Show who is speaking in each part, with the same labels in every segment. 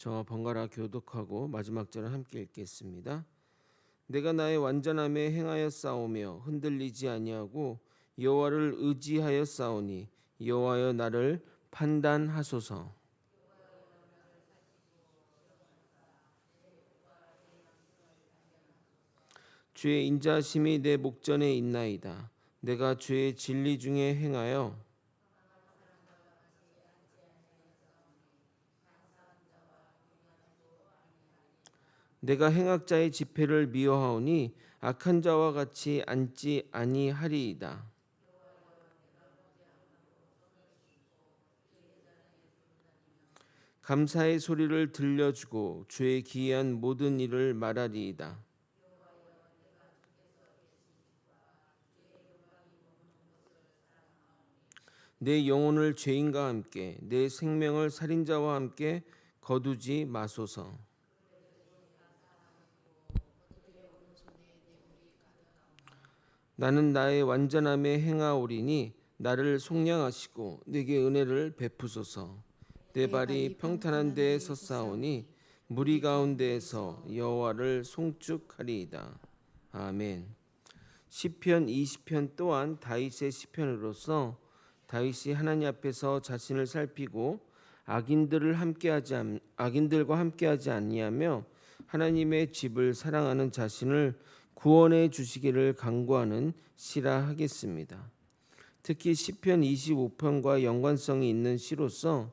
Speaker 1: 저와 번갈아 교독하고 마지막 절을 함께 읽겠습니다. 내가 나의 완전함에 행하여 싸우며 흔들리지 아니하고 여호와를 의지하여 싸우니 여호와여 나를 판단하소서. 주의 인자심이 내 목전에 있나이다. 내가 주의 진리 중에 행하여 내가 행악자의 집회를 미워하오니 악한 자와 같이 앉지 아니하리이다. 감사의 소리를 들려주고 주의 기이한 모든 일을 말하리이다. 내 영혼을 죄인과 함께 내 생명을 살인자와 함께 거두지 마소서. 나는 나의 완전함에 행하오리니 나를 속량하시고 내게 은혜를 베푸소서. 내 발이 평탄한 데에 섰사오니 무리 가운데에서 여호와를 송축하리이다. 아멘. 시편 20편 또한 다윗의 시편으로서 다윗이 하나님 앞에서 자신을 살피고 악인들과 함께하지 아니하며 하나님의 집을 사랑하는 자신을 구원해 주시기를 간구하는 시라 하겠습니다. 특히 시편 25편과 연관성이 있는 시로서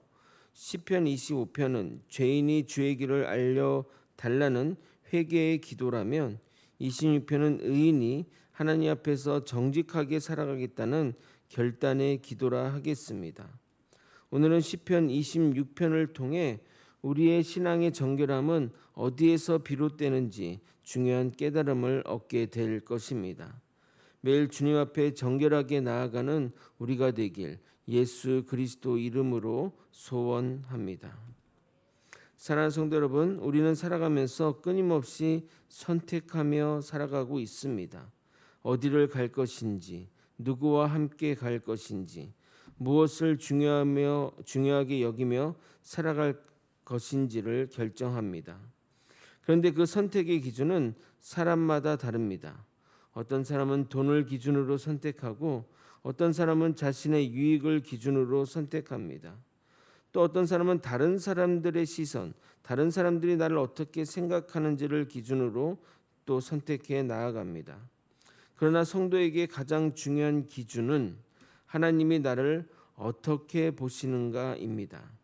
Speaker 1: 시편 25편은 죄인이 주의 길을 알려 달라는 회개의 기도라면 26편은 의인이 하나님 앞에서 정직하게 살아가겠다는 결단의 기도라 하겠습니다. 오늘은 시편 26편을 통해 우리의 신앙의 정결함은 어디에서 비롯되는지 중요한 깨달음을 얻게 될 것입니다. 매일 주님 앞에 정결하게 나아가는 우리가 되길 예수 그리스도 이름으로 소원합니다. 사랑하는 성도 여러분, 우리는 살아가면서 끊임없이 선택하며 살아가고 있습니다. 어디를 갈 것인지, 누구와 함께 갈 것인지, 무엇을 중요하게 여기며 살아갈 것인지를 결정합니다. 그런데 그 선택의 기준은 사람마다 다릅니다. 어떤 사람은 돈을 기준으로 선택하고 어떤 사람은 자신의 유익을 기준으로 선택합니다. 또 어떤 사람은 다른 사람들의 시선, 다른 사람들이 나를 어떻게 생각하는지를 기준으로 또 선택해 나아갑니다. 그러나 성도에게 가장 중요한 기준은 하나님이 나를 어떻게 보시는가입니다.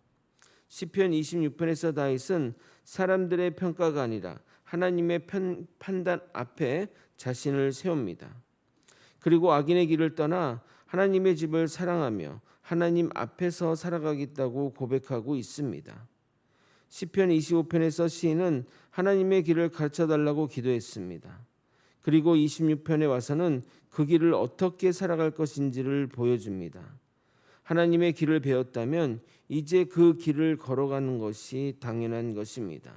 Speaker 1: 시편 26편에서 다윗은 사람들의 평가가 아니라 하나님의 판단 앞에 자신을 세웁니다. 그리고 악인의 길을 떠나 하나님의 집을 사랑하며 하나님 앞에서 살아가겠다고 고백하고 있습니다. 시편 25편에서 시인은 하나님의 길을 가르쳐달라고 기도했습니다. 그리고 26편에 와서는 그 길을 어떻게 살아갈 것인지를 보여줍니다. 하나님의 길을 배웠다면 이제 그 길을 걸어가는 것이 당연한 것입니다.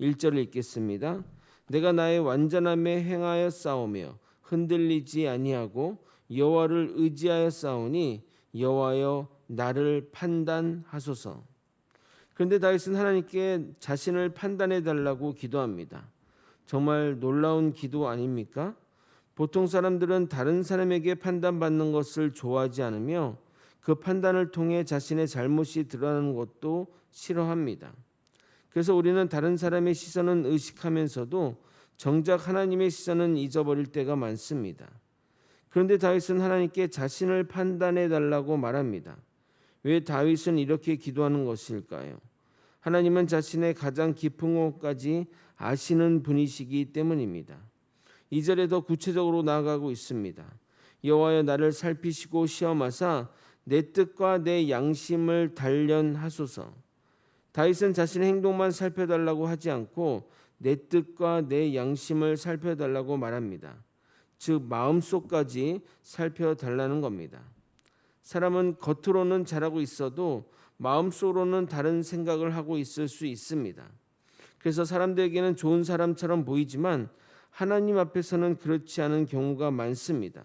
Speaker 1: 1절을 읽겠습니다. 내가 나의 완전함에 행하여 싸우며 흔들리지 아니하고 여호와를 의지하여 싸우니 여호와여 나를 판단하소서. 그런데 다윗은 하나님께 자신을 판단해 달라고 기도합니다. 정말 놀라운 기도 아닙니까? 보통 사람들은 다른 사람에게 판단받는 것을 좋아하지 않으며 그 판단을 통해 자신의 잘못이 드러나는 것도 싫어합니다. 그래서 우리는 다른 사람의 시선은 의식하면서도 정작 하나님의 시선은 잊어버릴 때가 많습니다. 그런데 다윗은 하나님께 자신을 판단해 달라고 말합니다. 왜 다윗은 이렇게 기도하는 것일까요? 하나님은 자신의 가장 깊은 곳까지 아시는 분이시기 때문입니다. 2절에 더 구체적으로 나아가고 있습니다. 여호와여 나를 살피시고 시험하사 내 뜻과 내 양심을 단련하소서. 다윗은 자신의 행동만 살펴달라고 하지 않고 내 뜻과 내 양심을 살펴달라고 말합니다. 즉 마음속까지 살펴달라는 겁니다. 사람은 겉으로는 잘하고 있어도 마음속으로는 다른 생각을 하고 있을 수 있습니다. 그래서 사람들에게는 좋은 사람처럼 보이지만 하나님 앞에서는 그렇지 않은 경우가 많습니다.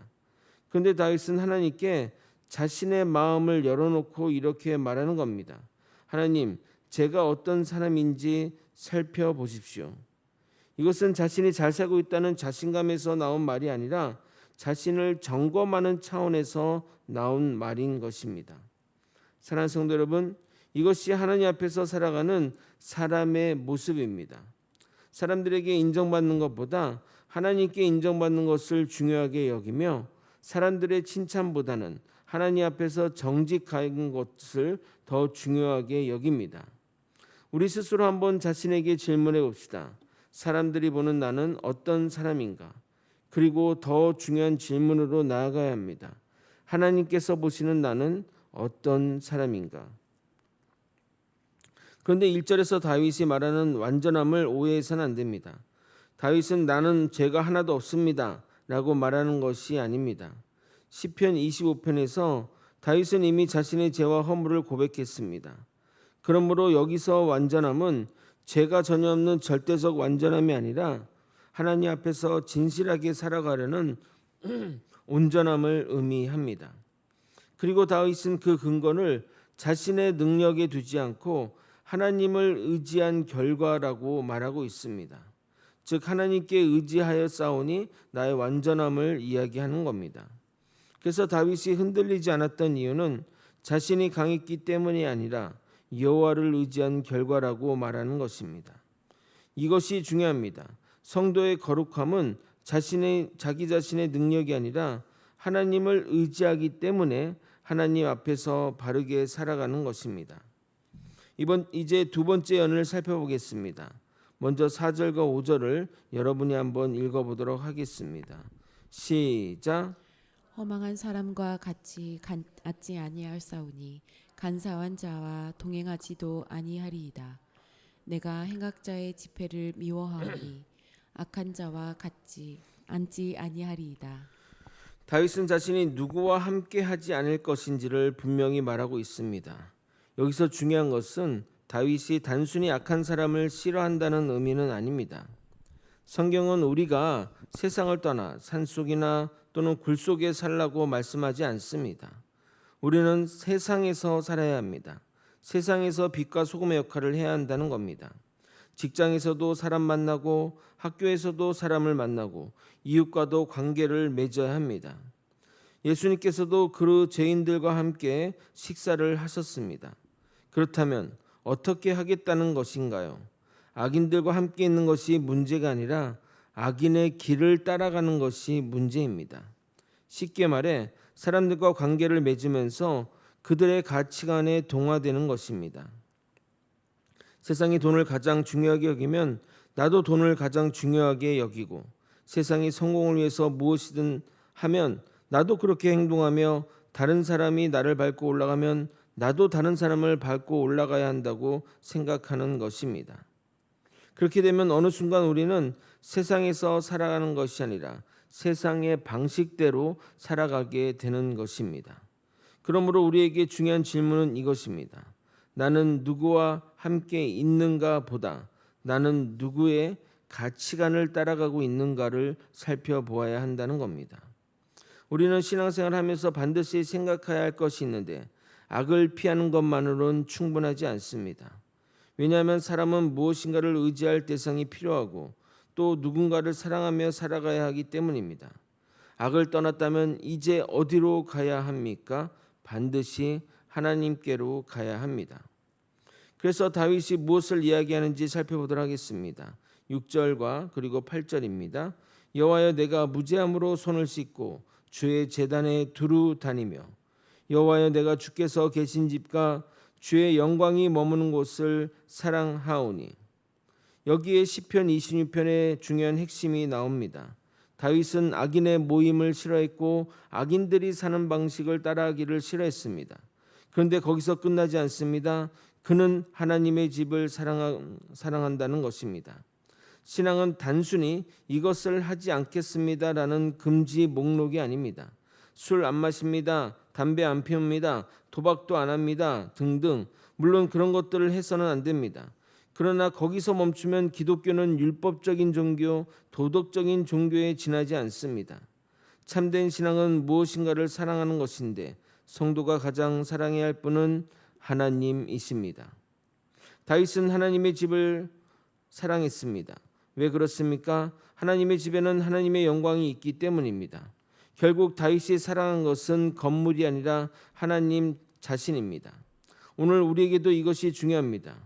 Speaker 1: 그런데 다윗은 하나님께 자신의 마음을 열어놓고 이렇게 말하는 겁니다. 하나님, 제가 어떤 사람인지 살펴보십시오. 이것은 자신이 잘 살고 있다는 자신감에서 나온 말이 아니라 자신을 점검하는 차원에서 나온 말인 것입니다. 사랑하는 성도 여러분, 이것이 하나님 앞에서 살아가는 사람의 모습입니다. 사람들에게 인정받는 것보다 하나님께 인정받는 것을 중요하게 여기며 사람들의 칭찬보다는 하나님 앞에서 정직한 것을 더 중요하게 여깁니다. 우리 스스로 한번 자신에게 질문해 봅시다. 사람들이 보는 나는 어떤 사람인가? 그리고 더 중요한 질문으로 나아가야 합니다. 하나님께서 보시는 나는 어떤 사람인가? 그런데 1절에서 다윗이 말하는 완전함을 오해해서는 안 됩니다. 다윗은 나는 죄가 하나도 없습니다 라고 말하는 것이 아닙니다. 시편 25편에서 다윗은 이미 자신의 죄와 허물을 고백했습니다. 그러므로 여기서 완전함은 죄가 전혀 없는 절대적 완전함이 아니라 하나님 앞에서 진실하게 살아가려는 온전함을 의미합니다. 그리고 다윗은 그 근거를 자신의 능력에 두지 않고 하나님을 의지한 결과라고 말하고 있습니다. 즉 하나님께 의지하여 싸우니 나의 완전함을 이야기하는 겁니다. 그래서 다윗이 흔들리지 않았던 이유는 자신이 강했기 때문이 아니라 여호와를 의지한 결과라고 말하는 것입니다. 이것이 중요합니다. 성도의 거룩함은 자기 자신의 능력이 아니라 하나님을 의지하기 때문에 하나님 앞에서 바르게 살아가는 것입니다. 이제 두 번째 연을 살펴보겠습니다. 먼저 4절과 5절을 여러분이 한번 읽어보도록 하겠습니다. 시작.
Speaker 2: 허망한 사람과 같이 앉지 아니하였사오니 간사한 자와 동행하지도 아니하리이다. 내가 행악자의 집회를 미워하오니 악한 자와 같이 앉지 아니하리이다.
Speaker 1: 다윗은 자신이 누구와 함께 하지 않을 것인지를 분명히 말하고 있습니다. 여기서 중요한 것은 다윗이 단순히 악한 사람을 싫어한다는 의미는 아닙니다. 성경은 우리가 세상을 떠나 산속이나 또는 굴 속에 살라고 말씀하지 않습니다. 우리는 세상에서 살아야 합니다. 세상에서 빛과 소금의 역할을 해야 한다는 겁니다. 직장에서도 사람 만나고 학교에서도 사람을 만나고 이웃과도 관계를 맺어야 합니다. 예수님께서도 그 죄인들과 함께 식사를 하셨습니다. 그렇다면 어떻게 하겠다는 것인가요? 악인들과 함께 있는 것이 문제가 아니라 악인의 길을 따라가는 것이 문제입니다. 쉽게 말해 사람들과 관계를 맺으면서 그들의 가치관에 동화되는 것입니다. 세상이 돈을 가장 중요하게 여기면 나도 돈을 가장 중요하게 여기고 세상이 성공을 위해서 무엇이든 하면 나도 그렇게 행동하며 다른 사람이 나를 밟고 올라가면 나도 다른 사람을 밟고 올라가야 한다고 생각하는 것입니다. 그렇게 되면 어느 순간 우리는 세상에서 살아가는 것이 아니라 세상의 방식대로 살아가게 되는 것입니다. 그러므로 우리에게 중요한 질문은 이것입니다. 나는 누구와 함께 있는가 보다 나는 누구의 가치관을 따라가고 있는가를 살펴보아야 한다는 겁니다. 우리는 신앙생활을 하면서 반드시 생각해야 할 것이 있는데 악을 피하는 것만으로는 충분하지 않습니다. 왜냐하면 사람은 무엇인가를 의지할 대상이 필요하고 또 누군가를 사랑하며 살아가야 하기 때문입니다. 악을 떠났다면 이제 어디로 가야 합니까? 반드시 하나님께로 가야 합니다. 그래서 다윗이 무엇을 이야기하는지 살펴보도록 하겠습니다. 6절과 그리고 8절입니다. 여호와여 내가 무죄함으로 손을 씻고 주의 제단에 두루 다니며 여호와여 내가 주께서 계신 집과 주의 영광이 머무는 곳을 사랑하오니. 여기에 시편 26편의 중요한 핵심이 나옵니다. 다윗은 악인의 모임을 싫어했고 악인들이 사는 방식을 따라하기를 싫어했습니다. 그런데 거기서 끝나지 않습니다. 그는 하나님의 집을 사랑한다는 것입니다. 신앙은 단순히 이것을 하지 않겠습니다라는 금지 목록이 아닙니다. 술 안 마십니다. 담배 안 피웁니다. 도박도 안 합니다. 등등. 물론 그런 것들을 해서는 안 됩니다. 그러나 거기서 멈추면 기독교는 율법적인 종교, 도덕적인 종교에 지나지 않습니다. 참된 신앙은 무엇인가를 사랑하는 것인데 성도가 가장 사랑해야 할 분은 하나님이십니다. 다윗은 하나님의 집을 사랑했습니다. 왜 그렇습니까? 하나님의 집에는 하나님의 영광이 있기 때문입니다. 결국 다윗이 사랑한 것은 건물이 아니라 하나님 자신입니다. 오늘 우리에게도 이것이 중요합니다.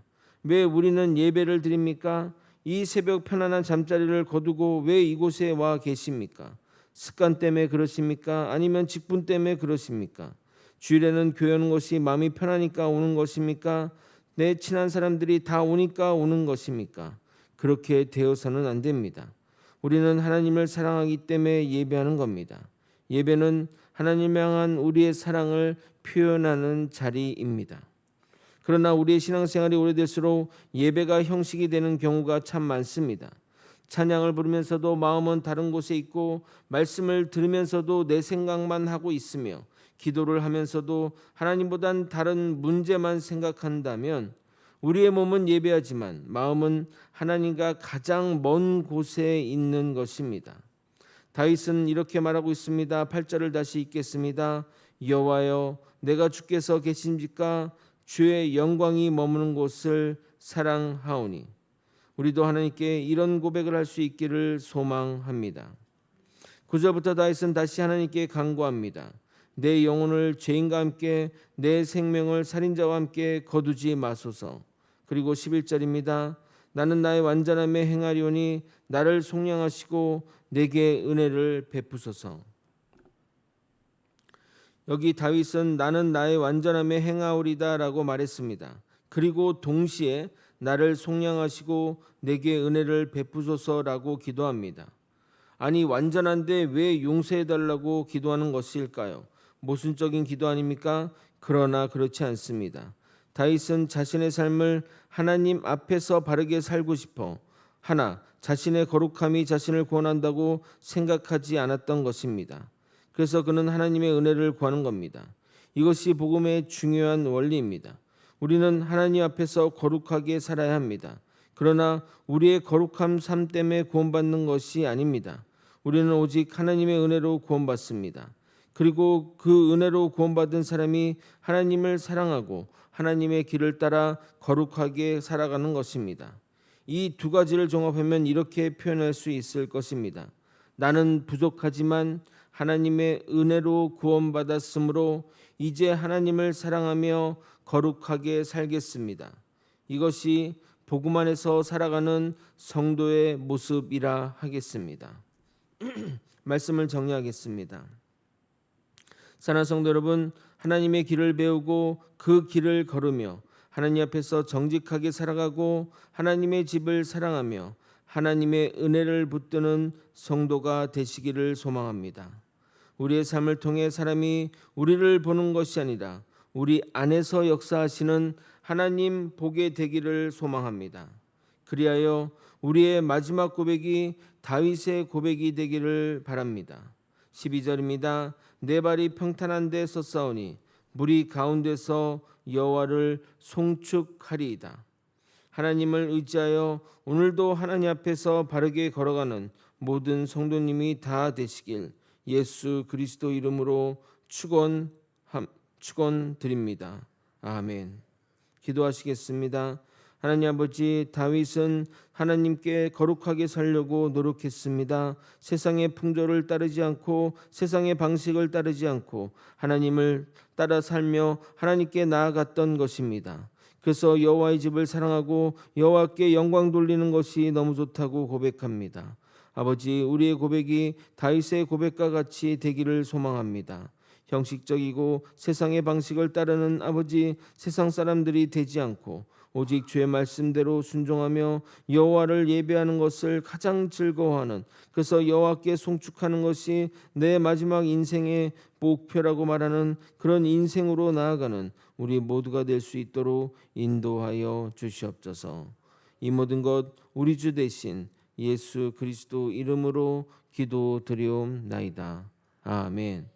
Speaker 1: 왜 우리는 예배를 드립니까? 이 새벽 편안한 잠자리를 거두고 왜 이곳에 와 계십니까? 습관 때문에 그러십니까? 아니면 직분 때문에 그러십니까? 주일에는 교회 오는 것이 마음이 편하니까 오는 것입니까? 내 친한 사람들이 다 오니까 오는 것입니까? 그렇게 되어서는 안 됩니다. 우리는 하나님을 사랑하기 때문에 예배하는 겁니다. 예배는 하나님 향한 우리의 사랑을 표현하는 자리입니다. 그러나 우리의 신앙생활이 오래될수록 예배가 형식이 되는 경우가 참 많습니다. 찬양을 부르면서도 마음은 다른 곳에 있고 말씀을 들으면서도 내 생각만 하고 있으며 기도를 하면서도 하나님보단 다른 문제만 생각한다면 우리의 몸은 예배하지만 마음은 하나님과 가장 먼 곳에 있는 것입니다. 다윗은 이렇게 말하고 있습니다. 8절을 다시 읽겠습니다. 여호와여, 내가 주께서 계신지까 주의 영광이 머무는 곳을 사랑하오니. 우리도 하나님께 이런 고백을 할 수 있기를 소망합니다. 9절부터 다윗은 다시 하나님께 간구합니다. 내 영혼을 죄인과 함께 내 생명을 살인자와 함께 거두지 마소서. 그리고 11절입니다. 나는 나의 완전함에 행하리오니 나를 속량하시고 내게 은혜를 베푸소서. 여기 다윗은 나는 나의 완전함에 행하오리다 라고 말했습니다. 그리고 동시에 나를 속량하시고 내게 은혜를 베푸소서라고 기도합니다. 아니 완전한데 왜 용서해달라고 기도하는 것일까요? 모순적인 기도 아닙니까? 그러나 그렇지 않습니다. 다윗은 자신의 삶을 하나님 앞에서 바르게 살고 싶어 하나 자신의 거룩함이 자신을 구원한다고 생각하지 않았던 것입니다. 그래서 그는 하나님의 은혜를 구하는 겁니다. 이것이 복음의 중요한 원리입니다. 우리는 하나님 앞에서 거룩하게 살아야 합니다. 그러나 우리의 거룩함 삶 때문에 구원받는 것이 아닙니다. 우리는 오직 하나님의 은혜로 구원받습니다. 그리고 그 은혜로 구원받은 사람이 하나님을 사랑하고 하나님의 길을 따라 거룩하게 살아가는 것입니다. 이 두 가지를 종합하면 이렇게 표현할 수 있을 것입니다. 나는 부족하지만 하나님의 은혜로 구원받았으므로 이제 하나님을 사랑하며 거룩하게 살겠습니다. 이것이 복음 안에서 살아가는 성도의 모습이라 하겠습니다. 말씀을 정리하겠습니다. 사랑하는 성도 여러분, 하나님의 길을 배우고 그 길을 걸으며 하나님 앞에서 정직하게 살아가고 하나님의 집을 사랑하며 하나님의 은혜를 붙드는 성도가 되시기를 소망합니다. 우리의 삶을 통해 사람이 우리를 보는 것이 아니라 우리 안에서 역사하시는 하나님 보게 되기를 소망합니다. 그리하여 우리의 마지막 고백이 다윗의 고백이 되기를 바랍니다. 12절입니다. 내 발이 평탄한 데 섰사오니 무리 가운데서 여호와를 송축하리이다. 하나님을 의지하여 오늘도 하나님 앞에서 바르게 걸어가는 모든 성도님이 다 되시길 예수 그리스도 이름으로 축원드립니다. 아멘. 기도하시겠습니다. 하나님 아버지, 다윗은 하나님께 거룩하게 살려고 노력했습니다. 세상의 풍조를 따르지 않고 세상의 방식을 따르지 않고 하나님을 따라 살며 하나님께 나아갔던 것입니다. 그래서 여호와의 집을 사랑하고 여호와께 영광 돌리는 것이 너무 좋다고 고백합니다. 아버지, 우리의 고백이 다윗의 고백과 같이 되기를 소망합니다. 형식적이고 세상의 방식을 따르는 아버지, 세상 사람들이 되지 않고 오직 주의 말씀대로 순종하며 여호와를 예배하는 것을 가장 즐거워하는, 그래서 여호와께 송축하는 것이 내 마지막 인생의 목표라고 말하는 그런 인생으로 나아가는 우리 모두가 될 수 있도록 인도하여 주시옵소서. 이 모든 것 우리 주 대신 예수 그리스도 이름으로 기도드리옵나이다. 아멘.